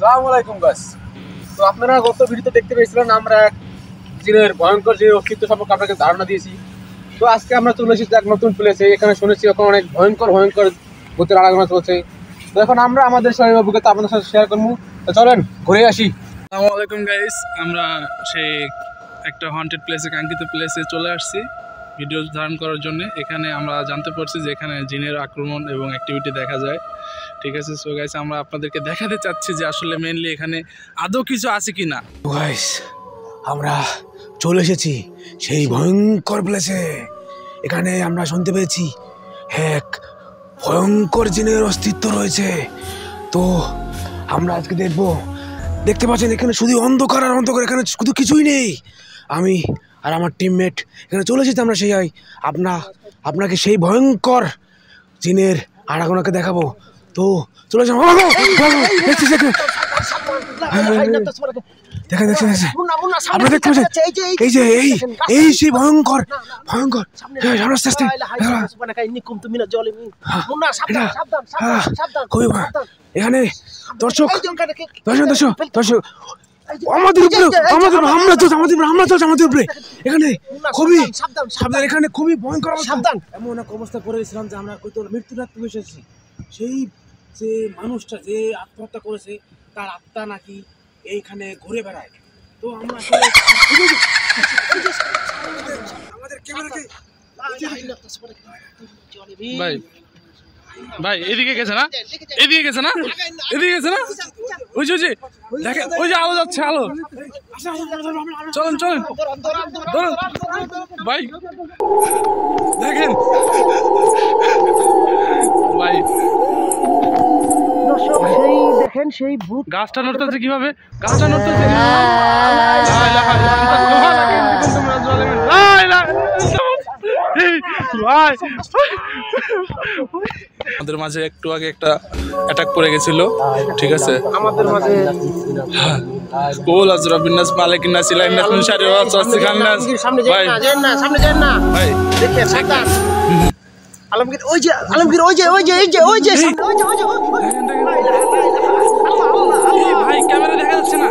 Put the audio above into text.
আসসালামু আলাইকুম গাইস। তো আপনারা গত ভিডিওতে দেখতে পেয়েছিলেন আমরা জিনের ভয়ঙ্কর জিনের অস্তিত্ব সম্পর্কে আপনাকে ধারণা দিয়েছি। তো আজকে আমরা চলে এসেছি এক নতুন প্লেসে। এখানে শুনেছি এখন অনেক ভয়ঙ্কর ভূতের আরাধনা চলছে। তো এখন আমরা আমাদের শরীর অভিজ্ঞতা আপনাদের সাথে শেয়ার করবো। তো চলেন ঘুরে আসি। আসসালামু আলাইকুম গাইস, আমরা সেই একটা হন্টেড প্লেসে, কাঙ্ক্ষিত প্লেসে চলে আসছি ভিডিও ধারণ করার জন্য। এখানে আমরা জানতে পারছি যে এখানে জিনের আক্রমণ এবং অ্যাক্টিভিটি দেখা যায়। ঠিক আছে, সো গাইস আমরা আপনাদেরকে দেখাতে চাচ্ছি যে আসলে মেইনলি এখানে আদৌ কিছু আছে কি না। গাইস আমরা চলে এসেছি সেই ভয়ঙ্কর প্লেসে। এখানে আমরা শুনতে পেয়েছি এক ভয়ঙ্কর জিনের অস্তিত্ব রয়েছে। তো আমরা আজকে দেখতে পাচ্ছেন এখানে শুধু অন্ধকার আর অন্ধকার, এখানে শুধু কিছুই নেই। আমি আর আমার টিমমেট এখানে চলে এসেছি। আমরা সেই আপনাকে সেই ভয়ঙ্কর জিনের আরাধনাকে দেখাবো। তো চলে যাবো। দেখেন আপনারা দেখতে পাচ্ছেন এই সেই ভয়ঙ্কর এখানে দর্শক আমাদের উপরে এখানে খুবই সাবধান, এখানে খুবই ভয়ঙ্কর সাবধান। এমন এক অবস্থা করেছিলাম যে আমরা মৃত্যুর হাত থেকে এসেছি। সেই যে মানুষটা যে আত্মহত্যা করেছে তার আত্মা নাকি এইখানে ঘুরে বেড়ায়। তো আমরা আমাদের ক্যামেরাকে ভাই এদিকে গেছে না, এদিকে গেছে না, এদিকে গেছে না, ওই যে দেখেন, ওই যে আলো যাচ্ছে, আলো। চলেন ধরুন ভাই, দেখেন ভাই দেখেন সেই ভূত গাছটা নড়তেছে কিভাবে, গাছটা নড়তেছে। আমাদের মাঝে একটু আগে একটা অ্যাটাক পড়ে গেছিল, ঠিক আছে। আমাদের মাঝে কোল আজরাবিন নাস মালিকিন নাস ইলাহিন নাস মিন শাররি ওয়াসওয়াসিল খান্নাস। সামনে যান না ভাই দেখেন সাবধান। আলমগীর ওই যে ভাই ক্যামেরা দেখা যাচ্ছে না।